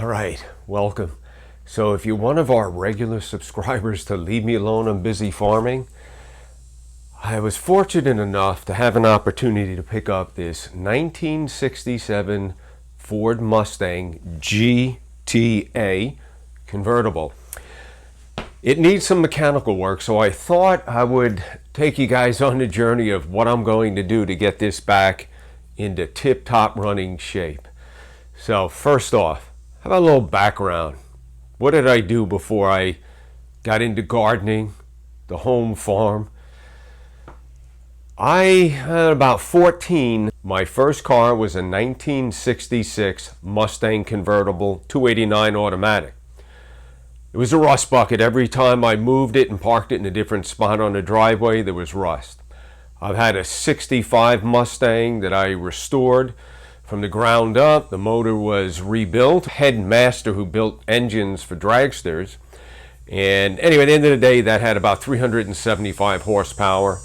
All right, welcome. So if you're one of our regular subscribers to Leave Me Alone, I'm Busy Farming, I was fortunate enough to have an opportunity to pick up this 1967 Ford Mustang GTA Convertible. It needs some mechanical work, so I thought I would take you guys on the journey of what I'm going to do to get this back into tip-top running shape. So first off, how about a little background? What did I do before I got into gardening, the home farm? At about 14, my first car was a 1966 Mustang Convertible 289 automatic. It was a rust bucket. Every time I moved it and parked it in a different spot on the driveway, there was rust. I've had a 65 Mustang that I restored from the ground up. The motor was rebuilt. Headmaster who built engines for dragsters. And anyway, at the end of the day, that had about 375 horsepower.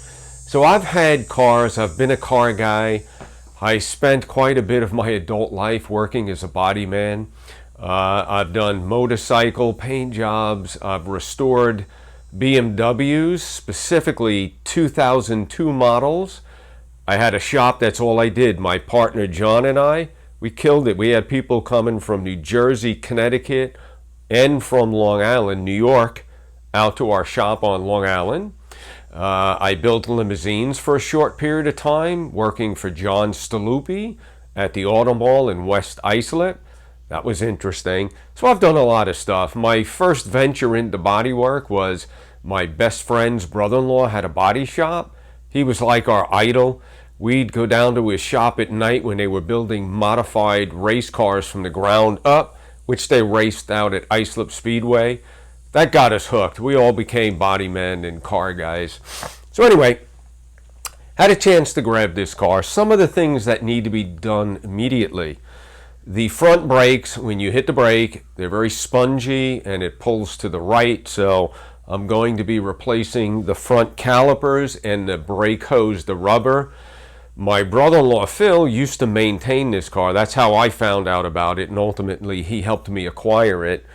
So I've had cars. I've been a car guy. I spent quite a bit of my adult life working as a body man. I've done motorcycle paint jobs. I've restored BMWs, specifically 2002 models. I had a shop, that's all I did. My partner John and I, we killed it. We had people coming from New Jersey, Connecticut, and from Long Island, New York, out to our shop on Long Island. I built limousines for a short period of time, working for John Staluppi at the Auto Mall in West Islip. That was interesting. So I've done a lot of stuff. My first venture into bodywork was my best friend's brother-in-law had a body shop. He was like our idol. We'd go down to his shop at night when they were building modified race cars from the ground up, which they raced out at Islip Speedway. That got us hooked. We all became body men and car guys. So anyway, had a chance to grab this car. Some of the things that need to be done immediately. The front brakes, when you hit the brake, they're very spongy and it pulls to the right. So I'm going to be replacing the front calipers and the brake hose, the rubber. My brother-in-law Phil used to maintain this car. That's how I found out about it, and ultimately he helped me acquire it.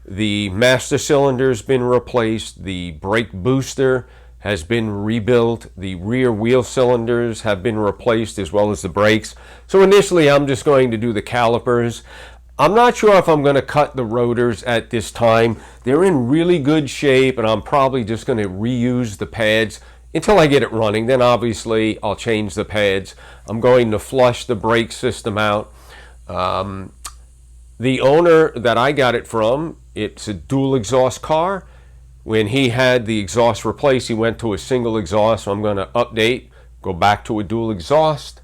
The master cylinder's been replaced. The brake booster has been rebuilt. The rear wheel cylinders have been replaced, as well as the brakes. So initially I'm just going to do the calipers. I'm not sure if I'm going to cut the rotors at this time. They're in really good shape, and I'm probably just going to reuse the pads until I get it running. Then obviously I'll change the pads. I'm going to flush the brake system out. The owner that I got it from, it's a dual exhaust car. When he had the exhaust replaced, he went to a single exhaust. So I'm going to update, go back to a dual exhaust.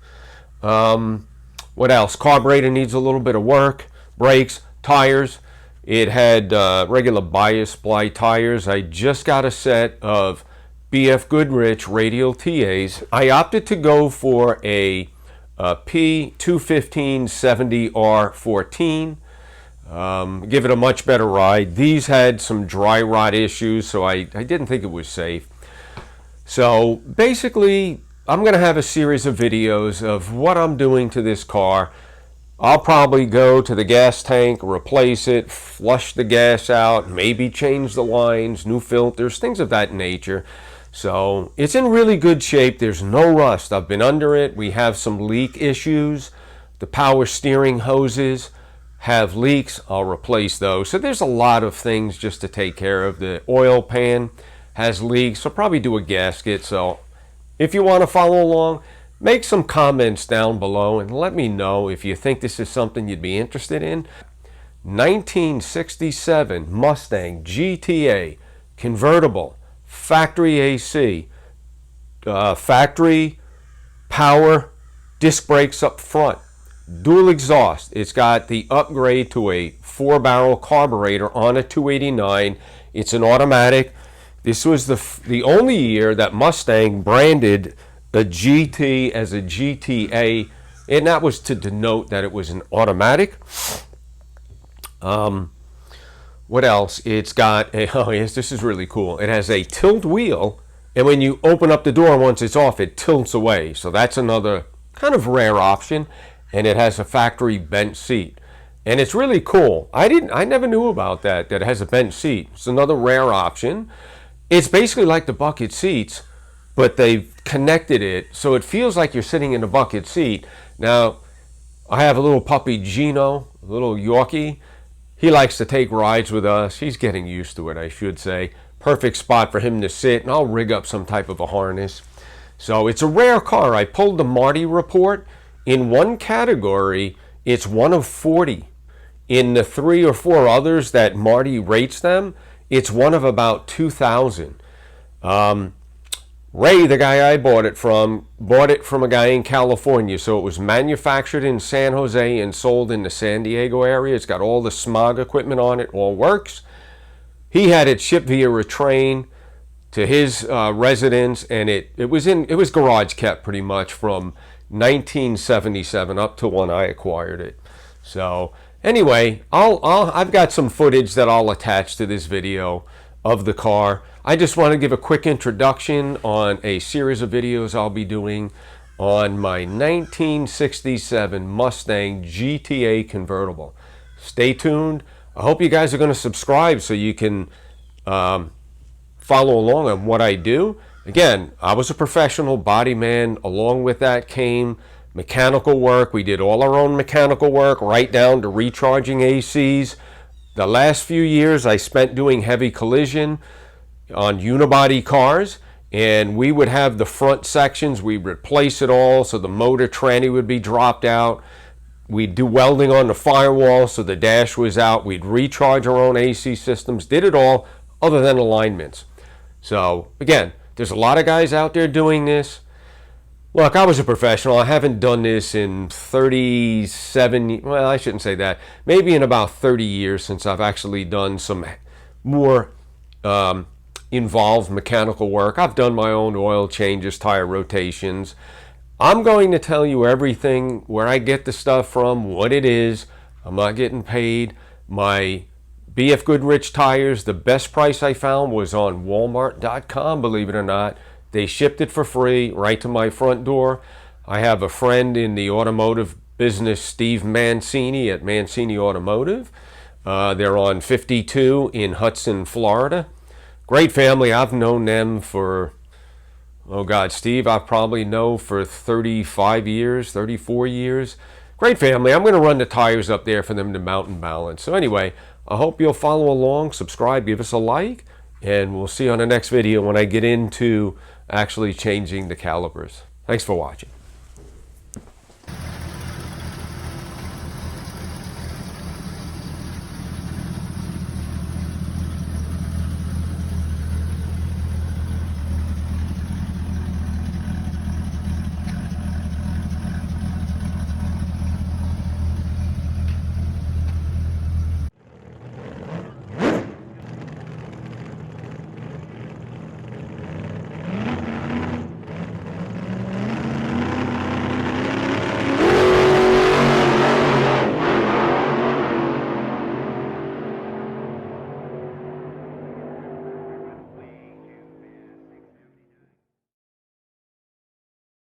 What else? Carburetor needs a little bit of work. Brakes, tires. It had regular bias ply tires. I just got a set of BF Goodrich radial TAs. I opted to go for a P215-70R14. Give it a much better ride. These had some dry rot issues, so I didn't think it was safe. So basically, I'm going to have a series of videos of what I'm doing to this car. I'll probably go to the gas tank, replace it, flush the gas out, maybe change the lines, new filters, things of that nature. So it's in really good shape. There's no rust. I've been under it. We have some leak issues. The power steering hoses have leaks. I'll replace those. So there's a lot of things just to take care of. The oil pan has leaks. I'll probably do a gasket. So if you want to follow along, make some comments down below and let me know if you think this is something you'd be interested in. 1967 Mustang GTA Convertible, factory AC, factory power disc brakes up front, dual exhaust. It's got the upgrade to a 4-barrel carburetor on a 289. It's an automatic. This was the only year that Mustang branded a GT as a GTA, and that was to denote that it was an automatic. What else? It's got a, oh yes, this is really cool. It has a tilt wheel, and when you open up the door, once it's off, it tilts away. So that's another kind of rare option. And it has a factory bench seat. And it's really cool. I never knew about that it has a bench seat. It's another rare option. It's basically like the bucket seats, but they've connected it so it feels like you're sitting in a bucket seat. Now, I have a little puppy, Gino, a little Yorkie. He likes to take rides with us. He's getting used to it, I should say. Perfect spot for him to sit, and I'll rig up some type of a harness. So it's a rare car. I pulled the Marty report. In one category, it's one of 40. In the 3 or 4 others that Marty rates them, it's one of about 2,000. Ray, the guy I bought it from a guy in California. So it was manufactured in San Jose and sold in the San Diego area. It's got all the smog equipment on it, all works. He had it shipped via a train to his residence, and it was garage kept pretty much from 1977 up to when I acquired it. So anyway, I've got some footage that I'll attach to this video of the car. I just want to give a quick introduction on a series of videos I'll be doing on my 1967 Mustang GTA Convertible. Stay tuned. I hope you guys are going to subscribe so you can follow along on what I do. Again, I was a professional body man. Along with that came mechanical work. We did all our own mechanical work, right down to recharging ACs. The last few years I spent doing heavy collision on unibody cars, and we would have the front sections. We'd replace it all so the motor tranny would be dropped out. We'd do welding on the firewall so the dash was out. We'd recharge our own AC systems, did it all other than alignments. So again, there's a lot of guys out there doing this. Look, I was a professional. I haven't done this in 37, well, I shouldn't say that. Maybe in about 30 years since I've actually done some more involved mechanical work. I've done my own oil changes, tire rotations. I'm going to tell you everything, where I get the stuff from, what it is. I'm not getting paid. My BF Goodrich tires, the best price I found was on Walmart.com, believe it or not. They shipped it for free right to my front door. I have a friend in the automotive business, Steve Mancini at Mancini Automotive. They're on 52 in Hudson, Florida. Great family. I've known them for, oh God, Steve, I probably know for 35 years, 34 years. Great family. I'm going to run the tires up there for them to mount and balance. So anyway, I hope you'll follow along, subscribe, give us a like, and we'll see you on the next video when I get into actually changing the calipers. Thanks for watching.